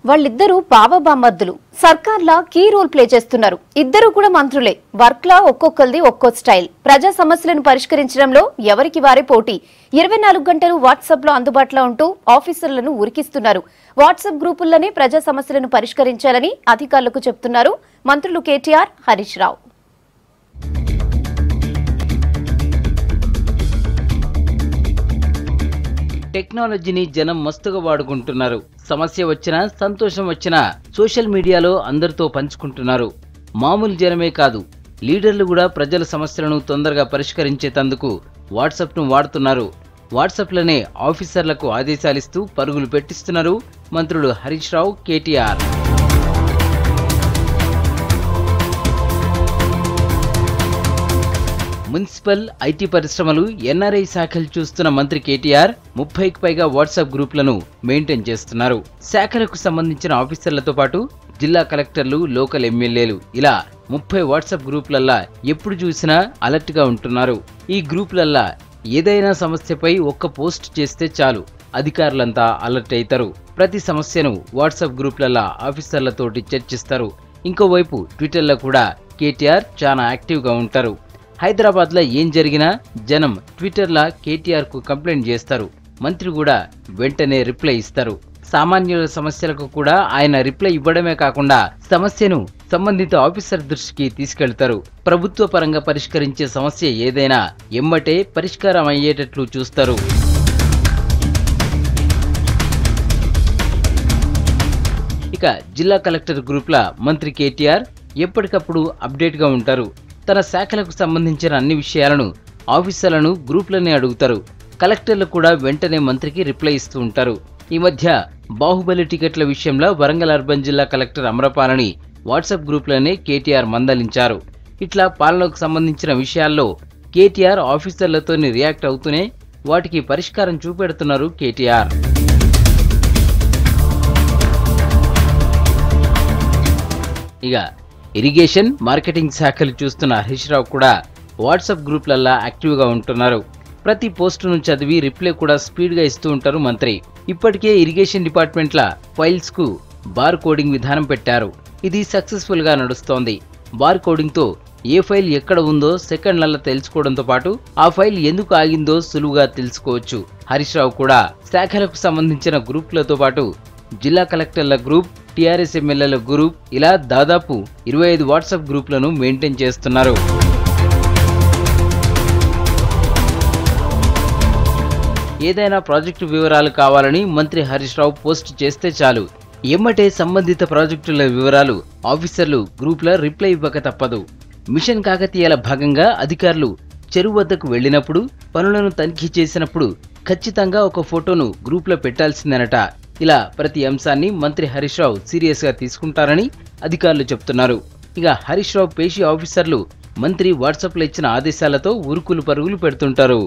వాళ్ళిద్దరూ బావబామర్దులు సర్కార్లా key role play చేస్తున్నారు. ఇద్దరు కూడా మంత్రులే. వర్క్లా ఒక్కొక్కరిది ఒక్కో స్టైల్. ప్రజా సమస్యలను పరిష్కరించడంలో ఎవరికి వారే పోటీ. 24 గంటలు వాట్సాప్ లో అందుబాటులో ఉంటూ ఆఫీసర్లను ఉరికిస్తున్నారు. వాట్సాప్ గ్రూపుల్లోనే ప్రజా సమస్యలను పరిష్కరించాలని అధికారులకు చెప్తున్నారు మంత్రులు కేటీఆర్, హరీష్ రావు. టెక్నాలజీని జనం మస్తుగా వాడుకుంటున్నారు. సమస్య వచ్చినా సంతోషం వచ్చినా సోషల్ మీడియాలో అందరితో పంచుకుంటున్నారు. మామూలు జనమే కాదు, లీడర్లు కూడా ప్రజల సమస్యలను తొందరగా పరిష్కరించేందుకు వాట్సాప్ను వాడుతున్నారు. వాట్సాప్లోనే ఆఫీసర్లకు ఆదేశాలిస్తూ పరుగులు పెట్టిస్తున్నారు మంత్రులు హరీష్ రావు, కేటీఆర్. మున్సిపల్, ఐటీ పరిశ్రమలు, ఎన్ఆర్ఐ శాఖలు చూస్తున్న మంత్రి కేటీఆర్ 30కి పైగా వాట్సాప్ గ్రూపులను మెయింటైన్ చేస్తున్నారు. శాఖలకు సంబంధించిన ఆఫీసర్లతో పాటు జిల్లా కలెక్టర్లు, లోకల్ ఎమ్మెల్యేలు ఇలా 30 వాట్సాప్ గ్రూపులల్లా ఎప్పుడు చూసినా అలర్ట్ గా ఉంటున్నారు. ఈ గ్రూపులల్లా ఏదైనా సమస్యపై ఒక్క పోస్ట్ చేస్తే చాలు, అధికారులంతా అలర్ట్ అవుతారు. ప్రతి సమస్యను వాట్సాప్ గ్రూపులల్లా ఆఫీసర్లతోటి చర్చిస్తారు. ఇంకోవైపు ట్విట్టర్లో కూడా కేటీఆర్ చాలా యాక్టివ్ గా ఉంటారు. హైదరాబాద్లో ఏం జరిగినా జనం ట్విట్టర్లో కేటీఆర్ కు కంప్లైంట్ చేస్తారు. మంత్రి కూడా వెంటనే రిప్లై ఇస్తారు. సామాన్యుల సమస్యలకు కూడా ఆయన రిప్లై ఇవ్వడమే కాకుండా సమస్యను సంబంధిత ఆఫీసర్ దృష్టికి తీసుకెళ్తారు. ప్రభుత్వ పరంగా పరిష్కరించే సమస్య ఏదైనా ఎమ్మటే పరిష్కారం అయ్యేటట్లు చూస్తారు. ఇక జిల్లా కలెక్టర్ గ్రూప్ల మంత్రి కేటీఆర్ ఎప్పటికప్పుడు అప్డేట్ గా ఉంటారు. తన శాఖలకు సంబంధించిన అన్ని విషయాలను ఆఫీసర్లను గ్రూప్లనే అడుగుతారు. కలెక్టర్లు కూడా వెంటనే మంత్రికి రిప్లై ఇస్తూ ఉంటారు. ఈ మధ్య బాహుబలి టికెట్ల విషయంలో వరంగల్ అర్బన్ జిల్లా కలెక్టర్ అమరపాలని వాట్సాప్ గ్రూప్లనే కేటీఆర్ మందలించారు. ఇట్లా పాలనకు సంబంధించిన విషయాల్లో కేటీఆర్ ఆఫీసర్లతోని రియాక్ట్ అవుతూనే వాటికి పరిష్కారం చూపెడుతున్నారు కేటీఆర్. ఇక ఇరిగేషన్, మార్కెటింగ్ శాఖలు చూస్తున్న హరీష్ రావు కూడా వాట్సాప్ గ్రూప్లల్లా యాక్టివ్గా ఉంటున్నారు. ప్రతి పోస్టును చదివి రిప్లై కూడా స్పీడ్గా ఇస్తూ ఉంటారు మంత్రి. ఇప్పటికే ఇరిగేషన్ డిపార్ట్మెంట్ల ఫైల్స్ కు బార్ కోడింగ్ విధానం పెట్టారు. ఇది సక్సెస్ఫుల్ గా నడుస్తోంది. బార్ కోడింగ్ తో ఏ ఫైల్ ఎక్కడ ఉందో సెకండ్లలో తెలుసుకోవడంతో పాటు ఆ ఫైల్ ఎందుకు ఆగిందో సులువుగా తెలుసుకోవచ్చు. హరీష్ రావు కూడా శాఖలకు సంబంధించిన గ్రూప్లతో పాటు జిల్లా కలెక్టర్ల గ్రూప్, టీఆర్ఎస్ ఎమ్మెల్యేల గ్రూప్ ఇలా దాదాపు 25 వాట్సాప్ గ్రూపులను మెయింటైన్ చేస్తున్నారు. ఏదైనా ప్రాజెక్టు వివరాలు కావాలని మంత్రి హరీష్ రావు పోస్ట్ చేస్తే చాలు, ఎమ్మటే సంబంధిత ప్రాజెక్టుల వివరాలు ఆఫీసర్లు గ్రూప్ల రిప్లై ఇవ్వక తప్పదు. మిషన్ కాకతీయాల భాగంగా అధికారులు చెరువు వద్దకు వెళ్లినప్పుడు, పనులను తనిఖీ చేసినప్పుడు ఖచ్చితంగా ఒక ఫోటోను గ్రూప్లో పెట్టాల్సిందనట. ఇలా ప్రతి అంశాన్ని మంత్రి హరీష్ రావు సీరియస్ గా తీసుకుంటారని అధికారులు చెప్తున్నారు. ఇక హరీష్ రావు పేషి ఆఫీసర్లు మంత్రి వాట్సాప్ లో ఇచ్చిన ఆదేశాలతో ఉరుకులు పరుగులు పెడుతుంటారు.